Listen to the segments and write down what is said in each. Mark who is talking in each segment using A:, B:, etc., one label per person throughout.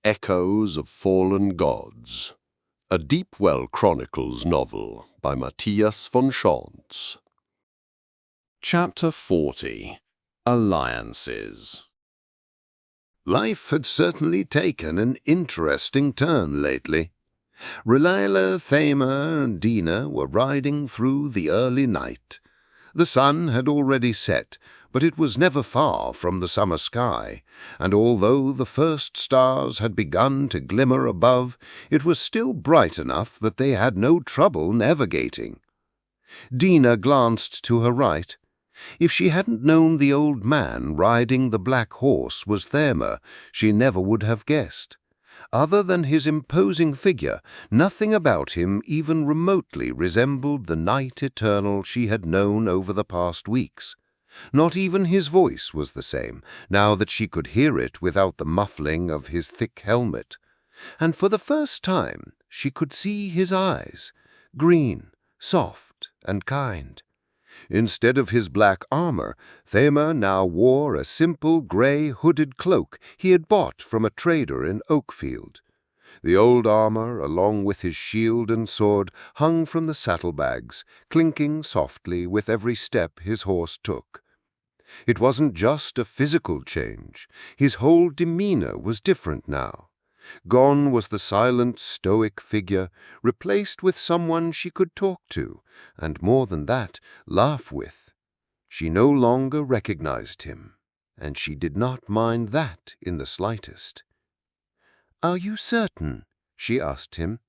A: Echoes of Fallen Gods, a Deep Well Chronicles novel by Mattias von Schantz.
B: Chapter 40. Alliances.
C: Life had certainly taken an interesting turn lately. Relila, Thamer, and Dina were riding through the early night. The sun had already set, but it was never far from the summer sky, and although the first stars had begun to glimmer above, it was still bright enough that they had no trouble navigating. Dina glanced to her right. If she hadn't known the old man riding the black horse was Thamer, she never would have guessed. Other than his imposing figure, nothing about him even remotely resembled the Knight Eternal she had known over the past weeks. Not even his voice was the same, now that she could hear it without the muffling of his thick helmet. And for the first time she could see his eyes, green, soft, and kind. Instead of his black armor, Thamer now wore a simple gray hooded cloak he had bought from a trader in Oakfield. The old armor, along with his shield and sword, hung from the saddlebags, clinking softly with every step his horse took. It wasn't just a physical change. His whole demeanor was different now. Gone was the silent, stoic figure, replaced with someone she could talk to, and more than that, laugh with. She no longer recognized him, and she did not mind that in the slightest. "Are you certain?" she asked him.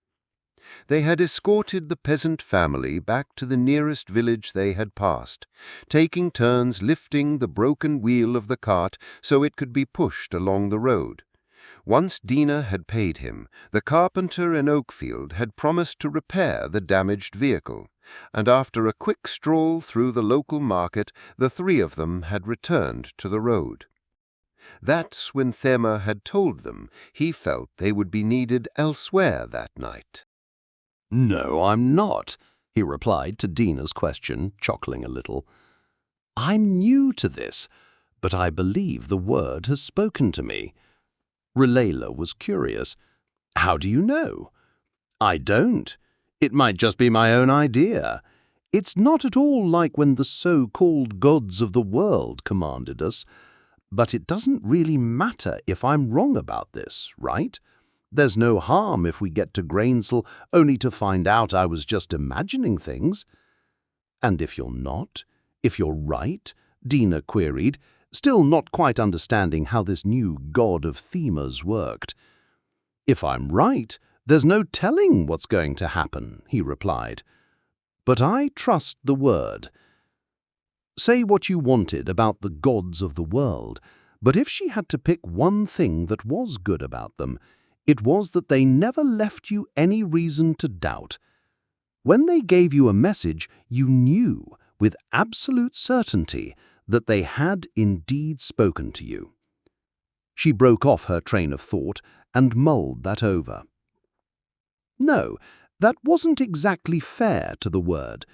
C: They had escorted the peasant family back to the nearest village they had passed, taking turns lifting the broken wheel of the cart so it could be pushed along the road. Once Dina had paid him, the carpenter in Oakfield had promised to repair the damaged vehicle, and after a quick stroll through the local market, the three of them had returned to the road. That's when Thamer had told them he felt they would be needed elsewhere that night.
D: "No, I'm not," he replied to Dina's question, chuckling a little. "I'm new to this, but I believe the word has spoken to me." Relila was curious. "How do you know?" "I don't. It might just be my own idea. It's not at all like when the so-called gods of the world commanded us. But it doesn't really matter if I'm wrong about this, right? There's no harm if we get to Grainsell only to find out I was just imagining things." "And if you're not? If you're right?" Dina queried, still not quite understanding how this new god of Themers worked. "If I'm right, there's no telling what's going to happen," he replied. "But I trust the word. Say what you wanted about the gods of the world, but if she had to pick one thing that was good about them, it was that they never left you any reason to doubt. When they gave you a message, you knew with absolute certainty that they had indeed spoken to you." She broke off her train of thought and mulled that over. No, that wasn't exactly fair to the word.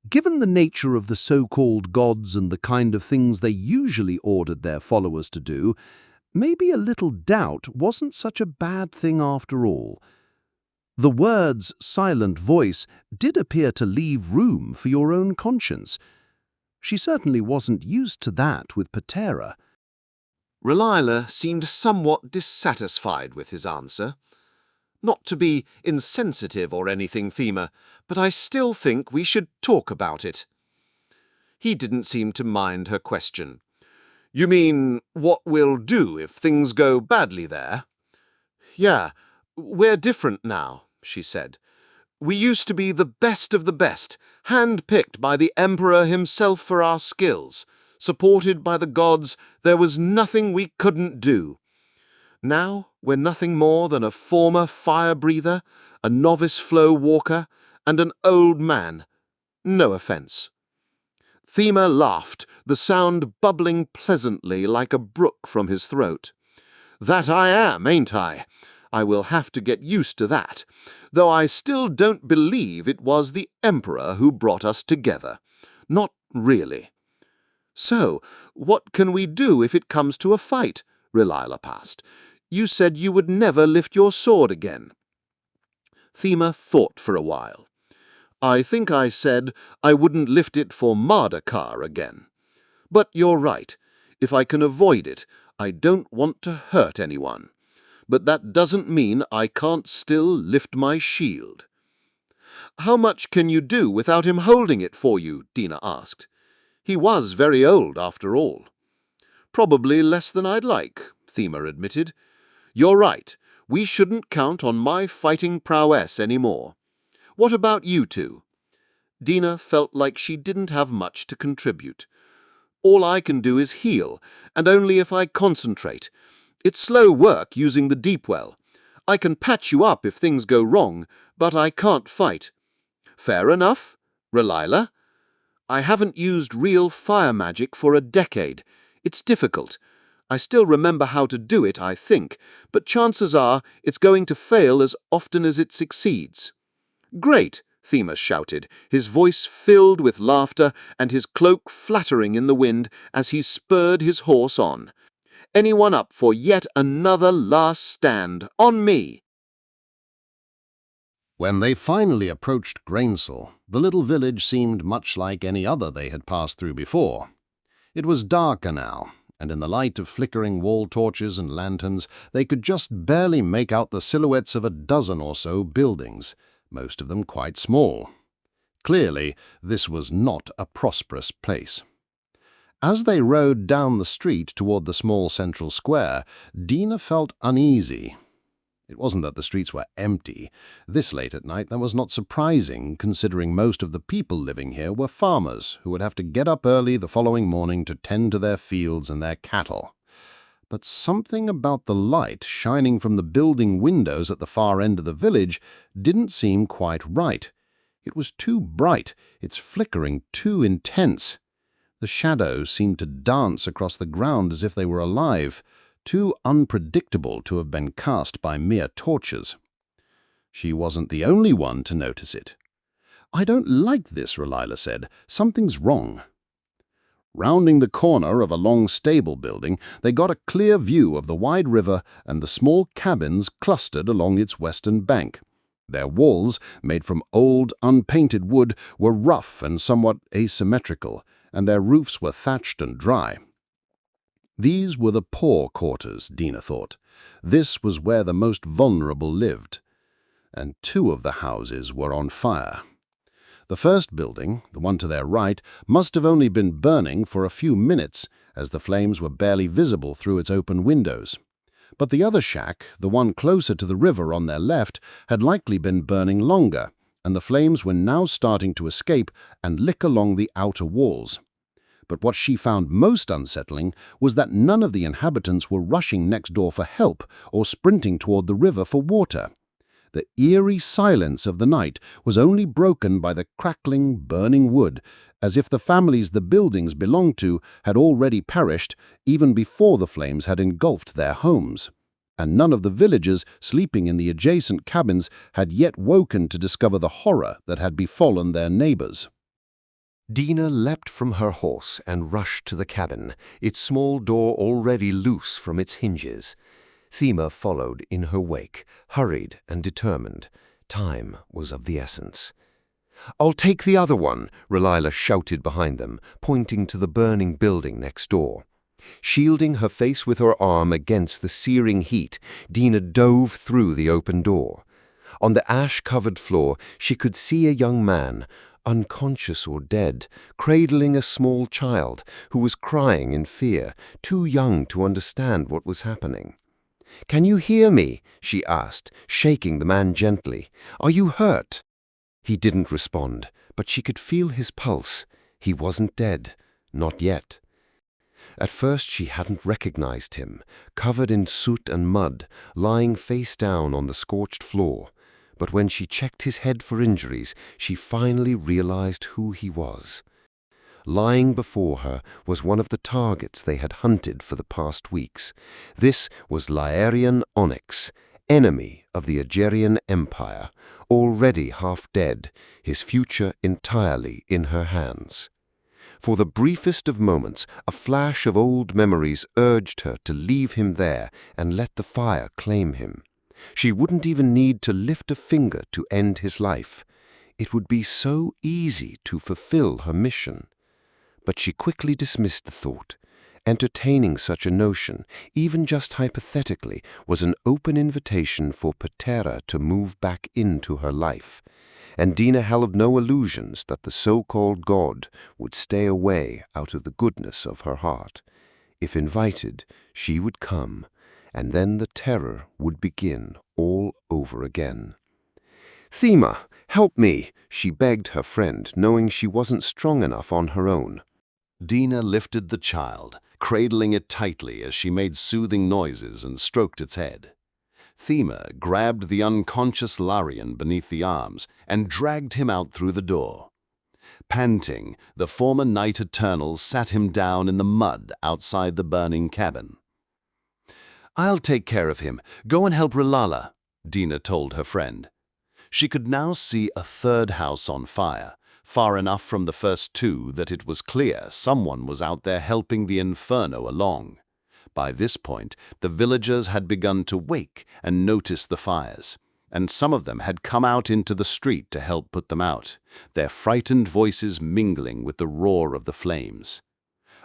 D: Given the nature of the so-called gods and the kind of things they usually ordered their followers to do, maybe a little doubt wasn't such a bad thing after all. The word's silent voice did appear to leave room for your own conscience. She certainly wasn't used to that with Patera.
E: Relila seemed somewhat dissatisfied with his answer. "Not to be insensitive or anything, Thamer, but I still think we should talk about it." He didn't seem to mind her question. "You mean what we'll do if things go badly there?" "Yeah, we're different now," she said. "We used to be the best of the best, hand-picked by the Emperor himself for our skills. Supported by the gods, there was nothing we couldn't do. Now we're nothing more than a former fire-breather, a novice flow walker, and an old man. No offense." Thamer laughed, the sound bubbling pleasantly like a brook from his throat. "That I am, ain't I? I will have to get used to that, though I still don't believe it was the Emperor who brought us together. Not really." "So, what can we do if it comes to a fight?" Relila asked. You said you would never lift your sword again. Thema thought for a while. I think I said I wouldn't lift it for Mardakar again. But you're right. If I can avoid it, I don't want to hurt anyone. But that doesn't mean I can't still lift my shield. How much can you do without him holding it for you? Dina asked. He was very old, after all. Probably less than I'd like, Thema admitted. You're right. We shouldn't count on my fighting prowess anymore. What about you two? Dina felt like she didn't have much to contribute. All I can do is heal, and only if I concentrate. It's slow work using the deep well. I can patch you up if things go wrong, but I can't fight. Fair enough, Relila. I haven't used real fire magic for a decade. It's difficult. I still remember how to do it, I think, but chances are it's going to fail as often as it succeeds. Great, Thema shouted, his voice filled with laughter and his cloak flattering in the wind as he spurred his horse on. Anyone up for yet another last stand? On me!
D: When they finally approached Grainsell, the little village seemed much like any other they had passed through before. It was darker now, and in the light of flickering wall torches and lanterns, they could just barely make out the silhouettes of a dozen or so buildings, most of them quite small. Clearly, this was not a prosperous place. As they rode down the street toward the small central square, Dina felt uneasy. It wasn't that the streets were empty. This late at night that was not surprising, considering most of the people living here were farmers who would have to get up early the following morning to tend to their fields and their cattle. But something about the light shining from the building windows at the far end of the village didn't seem quite right. It was too bright, its flickering too intense. The shadows seemed to dance across the ground as if they were alive, too unpredictable to have been cast by mere torches. She wasn't the only one to notice it. "I don't like this," Relila said. "Something's wrong." Rounding the corner of a long stable building, they got a clear view of the wide river and the small cabins clustered along its western bank. Their walls, made from old, unpainted wood, were rough and somewhat asymmetrical, and their roofs were thatched and dry. These were the poor quarters, Dina thought. This was where the most vulnerable lived. And 2 of the houses were on fire. The first building, the one to their right, must have only been burning for a few minutes, as the flames were barely visible through its open windows. But the other shack, the one closer to the river on their left, had likely been burning longer, and the flames were now starting to escape and lick along the outer walls. But what she found most unsettling was that none of the inhabitants were rushing next door for help or sprinting toward the river for water. The eerie silence of the night was only broken by the crackling, burning wood, as if the families the buildings belonged to had already perished even before the flames had engulfed their homes. And none of the villagers sleeping in the adjacent cabins had yet woken to discover the horror that had befallen their neighbors.
A: Dina leapt from her horse and rushed to the cabin, its small door already loose from its hinges. Thema followed in her wake, hurried and determined. Time was of the essence. "I'll take the other one," Relila shouted behind them, pointing to the burning building next door. Shielding her face with her arm against the searing heat, Dina dove through the open door. On the ash-covered floor, she could see a young man, unconscious or dead, cradling a small child who was crying in fear, too young to understand what was happening. "Can you hear me?" she asked, shaking the man gently. "Are you hurt?" He didn't respond, but she could feel his pulse. He wasn't dead. Not yet. At first she hadn't recognized him, covered in soot and mud, lying face down on the scorched floor. But when she checked his head for injuries, she finally realized who he was. Lying before her was one of the targets they had hunted for the past weeks. This was Laerian Onyx, enemy of the Agerian Empire, already half dead, his future entirely in her hands. For the briefest of moments, a flash of old memories urged her to leave him there and let the fire claim him. She wouldn't even need to lift a finger to end his life. It would be so easy to fulfill her mission. But she quickly dismissed the thought. Entertaining such a notion, even just hypothetically, was an open invitation for Patera to move back into her life. And Dina held no illusions that the so-called God would stay away out of the goodness of her heart. If invited, she would come, and then the terror would begin all over again. "Thema, help me," she begged her friend, knowing she wasn't strong enough on her own.
D: Dina lifted the child, cradling it tightly as she made soothing noises and stroked its head. Thema grabbed the unconscious Larian beneath the arms and dragged him out through the door. Panting, the former Knight Eternal sat him down in the mud outside the burning cabin. "I'll take care of him. Go and help R'lyeh," Dina told her friend. She could now see a third house on fire, far enough from the first two that it was clear someone was out there helping the inferno along. By this point, the villagers had begun to wake and notice the fires, and some of them had come out into the street to help put them out, their frightened voices mingling with the roar of the flames.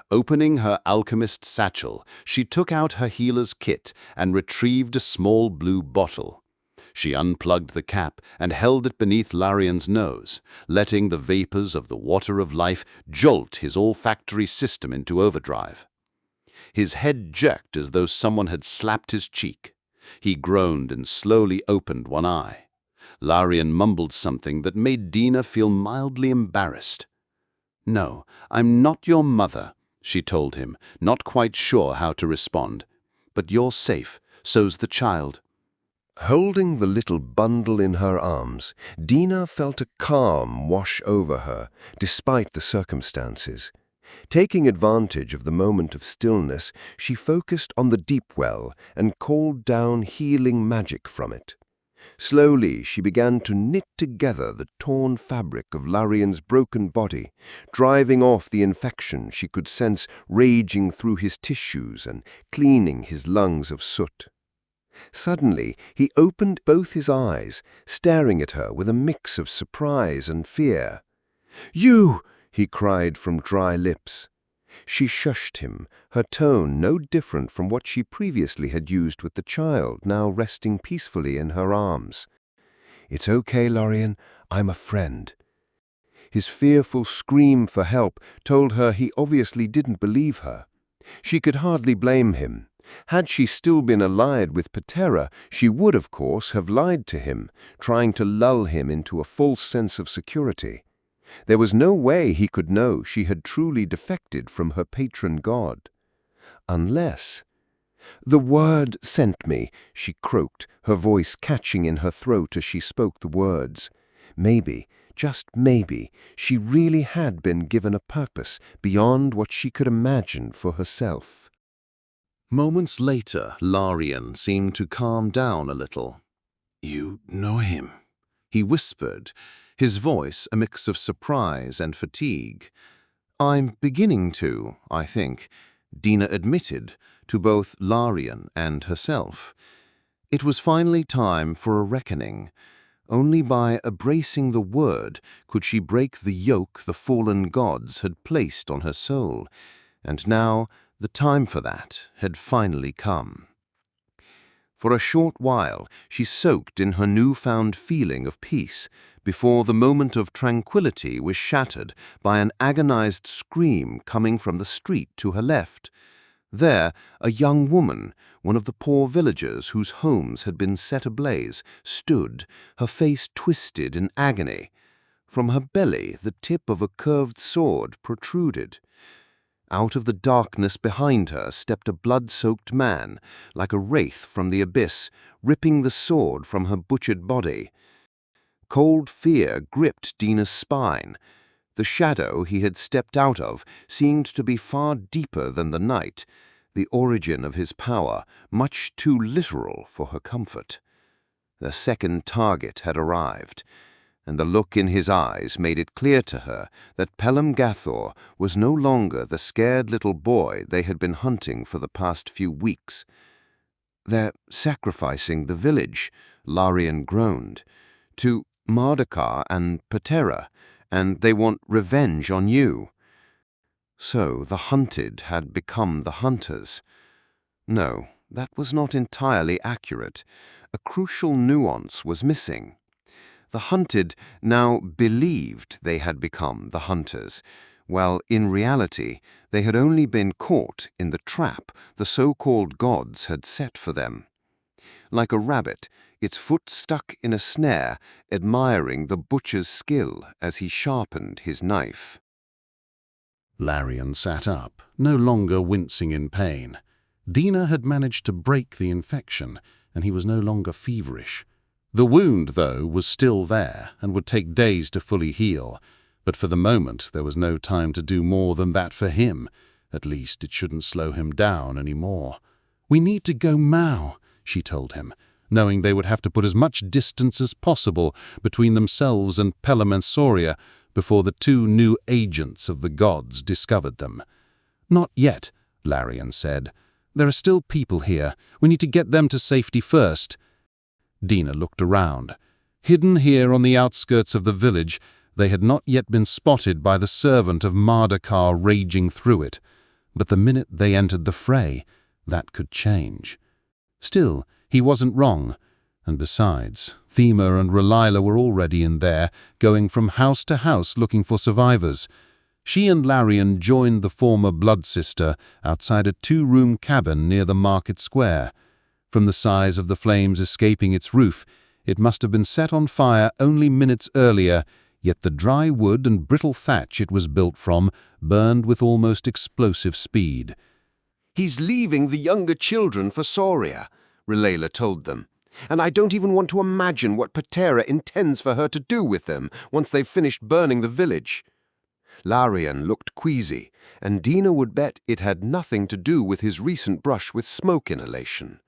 D: Opening her alchemist's satchel, she took out her healer's kit and retrieved a small blue bottle. She unplugged the cap and held it beneath Larian's nose, letting the vapors of the water of life jolt his olfactory system into overdrive. His head jerked as though someone had slapped his cheek. He groaned and slowly opened one eye. Larian mumbled something that made Dina feel mildly embarrassed. "No, I'm not your mother," she told him, not quite sure how to respond. "But you're safe, so's the child."
A: Holding the little bundle in her arms, Dina felt a calm wash over her, despite the circumstances. Taking advantage of the moment of stillness, she focused on the deep well and called down healing magic from it. Slowly, she began to knit together the torn fabric of Larian's broken body, driving off the infection she could sense raging through his tissues and cleaning his lungs of soot. Suddenly, he opened both his eyes, staring at her with a mix of surprise and fear. "You!" he cried from dry lips. She shushed him, her tone no different from what she previously had used with the child, now resting peacefully in her arms. "It's okay, Larian, I'm a friend." His fearful scream for help told her he obviously didn't believe her. She could hardly blame him. Had she still been allied with Patera, she would, of course, have lied to him, trying to lull him into a false sense of security. There was no way he could know she had truly defected from her patron god. Unless— "The word sent me," she croaked, her voice catching in her throat as she spoke the words. Maybe, just maybe, she really had been given a purpose beyond what she could imagine for herself.
D: Moments later, Larian seemed to calm down a little. "You know him?" he whispered, his voice a mix of surprise and fatigue. "I'm beginning to, I think," Dina admitted, to both Larian and herself. It was finally time for a reckoning. Only by embracing the word could she break the yoke the fallen gods had placed on her soul, and now the time for that had finally come. For a short while, she soaked in her newfound feeling of peace before the moment of tranquility was shattered by an agonized scream coming from the street to her left. There, a young woman, one of the poor villagers whose homes had been set ablaze, stood, her face twisted in agony. From her belly, the tip of a curved sword protruded. Out of the darkness behind her stepped a blood-soaked man, like a wraith from the abyss, ripping the sword from her butchered body. Cold fear gripped Dina's spine. The shadow he had stepped out of seemed to be far deeper than the night, the origin of his power much too literal for her comfort. The second target had arrived.
C: and the look in his eyes made it clear to her that Pelham Gathor was no longer the scared little boy they had been hunting for the past few weeks. "They're sacrificing the village," Larian groaned, "to Mardakar and Patera, and they want revenge on you." So the hunted had become the hunters. No, that was not entirely accurate. A crucial nuance was missing. The hunted now believed they had become the hunters, while in reality they had only been caught in the trap the so-called gods had set for them. Like a rabbit, its foot stuck in a snare, admiring the butcher's skill as he sharpened his knife.
D: Larian sat up, no longer wincing in pain. Dina had managed to break the infection, and he was no longer feverish. The wound, though, was still there and would take days to fully heal, but for the moment there was no time to do more than that for him. At least it shouldn't slow him down any more. "We need to go now," she told him, knowing they would have to put as much distance as possible between themselves and Pelham and Soria before the two new agents of the gods discovered them. "Not yet," Larian said. "There are still people here. We need to get them to safety first." Dina looked around. Hidden here on the outskirts of the village, they had not yet been spotted by the servant of Mardakar raging through it. But the minute they entered the fray, that could change. Still, he wasn't wrong. And besides, Thema and Relila were already in there, going from house to house looking for survivors. She and Larian joined the former blood sister outside a 2-room cabin near the market square. From the size of the flames escaping its roof, it must have been set on fire only minutes earlier, yet the dry wood and brittle thatch it was built from burned with almost explosive speed.
A: "He's leaving the younger children for Soria," Relila told them. "And I don't even want to imagine what Patera intends for her to do with them once they've finished burning the village." Larian looked queasy, and Dina would bet it had nothing to do with his recent brush with smoke inhalation.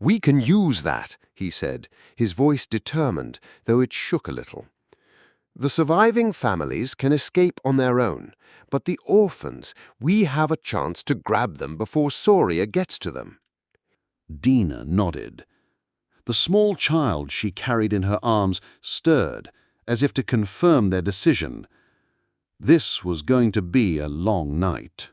A: "We can use that," he said, his voice determined, though it shook a little. "The surviving families can escape on their own, but the orphans, we have a chance to grab them before Soria gets to them."
D: Dina nodded. The small child she carried in her arms stirred, as if to confirm their decision. This was going to be a long night.